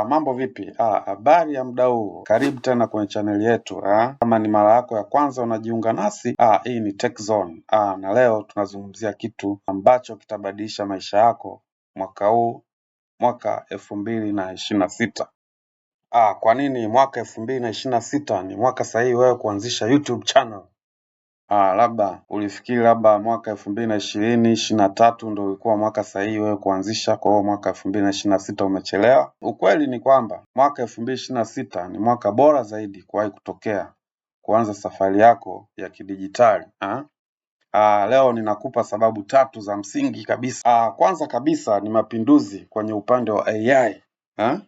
Mambo vipi? Habari ya muda huu. Karibu tena kwenye chaneli yetu. Kama ni mara yako ya kwanza unajiunga nasi, hii ni Tech Zone. Na leo tunazungumzia kitu ambacho kitabadilisha maisha yako mwaka huu, mwaka 2026. Kwa nini mwaka 2026 ni mwaka sahihi wewe kuanzisha YouTube channel? Labda ulifikiri labda mwaka 2023 ndio ulikuwa mwaka sahihi wewe kuanzisha, kwa hiyo mwaka 2026 umechelewa. Ukweli ni kwamba mwaka 2026 ni mwaka bora zaidi kuwahi kutokea kuanza safari yako ya kidijitali. Leo ninakupa sababu 3 za msingi kabisa. Kwanza kabisa ni mapinduzi kwenye upande wa AI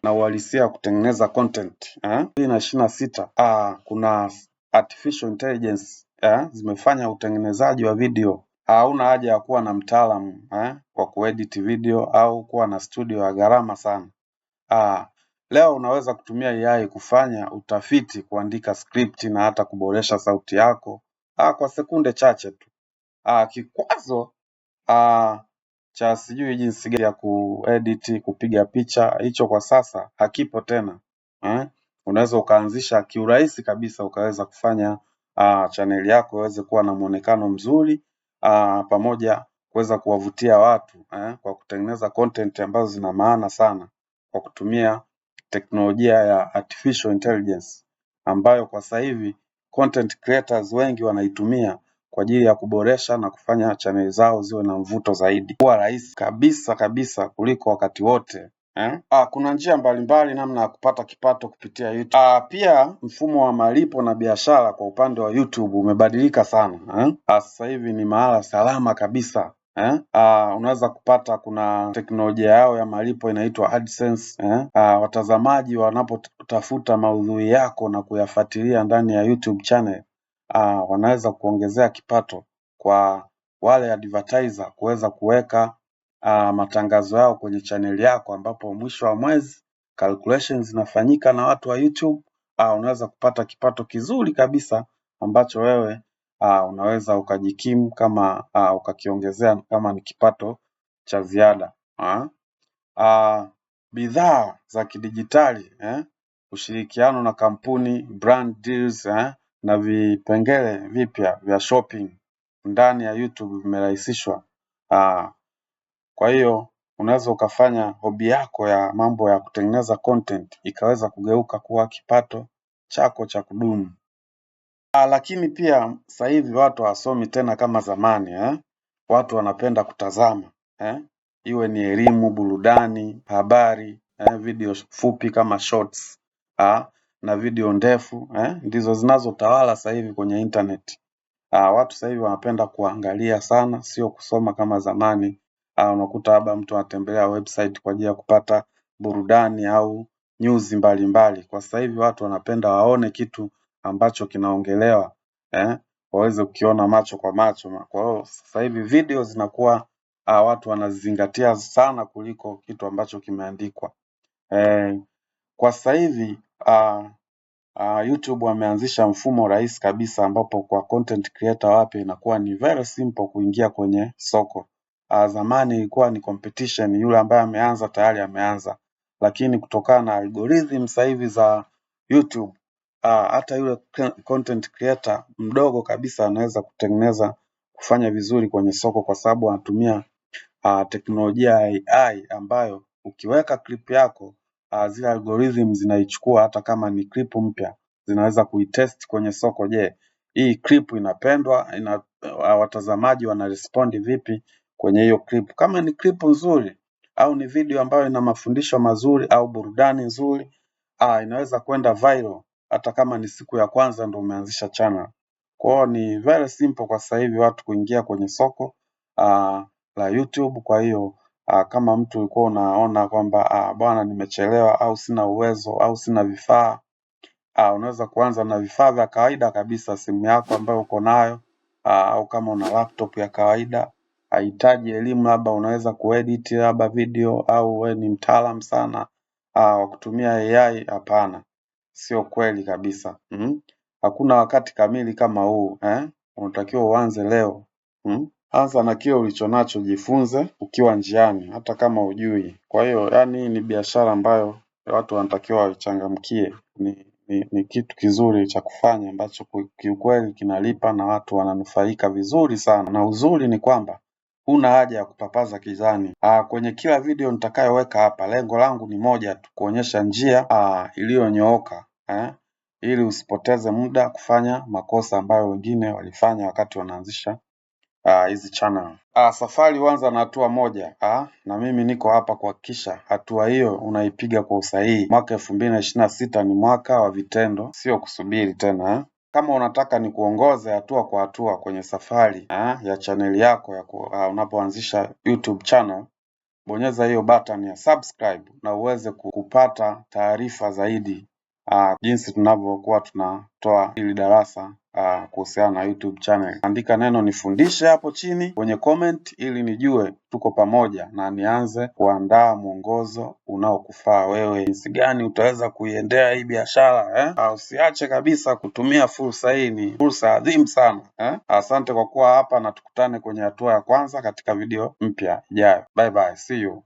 na uhalisia wa kutengeneza content. 2026 kuna artificial intelligence zimefanya utengenezaji wa video. Hauna haja ya kuwa na mtaalamu kwa kuedit video au kuwa na studio ya gharama sana. Leo unaweza kutumia AI kufanya utafiti, kuandika script na hata kuboresha sauti yako kwa sekunde chache tu. Kikwazo cha sijui jinsi gani ya kuedit, kupiga picha, hicho kwa sasa hakipo tena. Unaweza ukaanzisha kiurahisi kabisa, ukaweza kufanya channel yako iweze kuwa na muonekano mzuri, pamoja kuweza kuwavutia watu kwa kutengeneza content ambazo zina maana sana kwa kutumia teknolojia ya artificial intelligence, ambayo kwa sasa hivi content creators wengi wanaitumia kwa ajili ya kuboresha na kufanya channel zao ziwe na mvuto zaidi, kuwa rahisi kabisa kuliko wakati wote. Kuna njia mbalimbali namna ya kupata kipato kupitia YouTube. Pia mfumo wa malipo na biashara kwa upande wa YouTube umebadilika sana. Sasa hivi ni mahala salama kabisa. Unaweza kupata, kuna teknolojia yao ya malipo inaitwa AdSense. Watazamaji wanapotafuta maudhui yako na kuyafuatilia ndani ya YouTube channel, wanaweza kuongezea kipato kwa wale advertiser kuweza kuweka matangazo yao kwenye channel yako, ambapo mwisho wa mwezi calculations zinafanyika na watu wa YouTube. Unaweza kupata kipato kizuri kabisa ambacho wewe unaweza ukajikimu kama ukakiongezea kama ni kipato cha ziada. Bidhaa za kidijitali, ushirikiano na kampuni, brand deals na vipengele vipya vya shopping ndani ya YouTube vimerahisishwa. Kwa hiyo unaweza ukafanya hobi yako ya mambo ya kutengeneza content ikaweza kugeuka kuwa kipato chako cha kudumu. Lakini pia sasa hivi watu hawasomi tena kama zamani. Watu wanapenda kutazama, iwe ni elimu, burudani, habari, video fupi kama shorts na video ndefu ndizo zinazotawala sasa hivi kwenye internet. Watu sasa hivi wanapenda kuangalia sana, sio kusoma kama zamani. Unakuta labda mtu anatembelea website kwa ajili ya kupata burudani au news mbalimbali. Kwa sasa hivi watu wanapenda waone kitu ambacho kinaongelewa, waweze kukiona macho kwa macho. Kwa hiyo sasa hivi video zinakuwa watu wanazingatia sana kuliko kitu ambacho kimeandikwa. Kwa sasa hivi YouTube wameanzisha mfumo rahisi kabisa, ambapo kwa content creator wapya inakuwa ni very simple kuingia kwenye soko. Zamani ilikuwa ni competition, yule ambaye ameanza tayari ameanza, lakini kutokana na algorithm sasa hivi za YouTube, hata yule content creator mdogo kabisa anaweza kufanya vizuri kwenye soko, kwa sababu anatumia teknolojia ya AI ambayo ukiweka clip yako, zile algorithm zinaichukua, hata kama ni clip mpya zinaweza kuitest kwenye soko. Je, hii clip inapendwa, watazamaji wanarespond vipi kwenye hiyo clip? Kama ni clip nzuri au ni video ambayo ina mafundisho mazuri au burudani nzuri, inaweza kwenda viral hata kama ni siku ya kwanza ndo umeanzisha channel. Kwa hiyo ni very simple kwa sasa hivi watu kuingia kwenye soko la YouTube. Kwa hiyo kama mtu ulikuwa unaona kwamba bwana nimechelewa au sina uwezo au sina vifaa, unaweza kuanza na vifaa vya kawaida kabisa, simu yako ambayo uko nayo, au kama una laptop ya kawaida. Haihitaji elimu, labda unaweza kuedit labda video, au wewe ni mtaalamu sana wa kutumia AI. Hapana, sio kweli kabisa. Hakuna wakati kamili kama huu. Unatakiwa uanze leo. Anza na kile ulichonacho, jifunze ukiwa njiani hata kama hujui. Kwa hiyo yani ni biashara ambayo watu wanatakiwa waichangamkie. Ni kitu kizuri cha kufanya ambacho kiukweli kinalipa na watu wananufaika vizuri sana, na uzuri ni kwamba huna haja ya kupapaza kizani. Kwenye kila video nitakayoweka hapa, lengo langu ni moja tu, kuonyesha njia iliyonyooka ili usipoteze muda kufanya makosa ambayo wengine walifanya wakati wanaanzisha hizi channel. Safari huanza na hatua moja na mimi niko hapa kuhakikisha hatua hiyo unaipiga kwa usahihi. Mwaka 2026 ni mwaka wa vitendo, sio kusubiri tena. Kama unataka nikuongoze hatua kwa hatua kwenye safari ya chaneli yako unapoanzisha YouTube channel, bonyeza hiyo button ya subscribe na uweze kupata taarifa zaidi jinsi tunavyokuwa tunatoa hili darasa kuhusiana na YouTube channel. Andika neno nifundishe hapo chini kwenye comment ili nijue tuko pamoja na nianze kuandaa mwongozo unaokufaa wewe, jinsi gani utaweza kuiendea hii biashara. Usiache kabisa kutumia fursa hii, ni fursa adhimu sana. Asante kwa kuwa hapa na tukutane kwenye hatua ya kwanza katika video mpya ijayo. Bye bye, see you.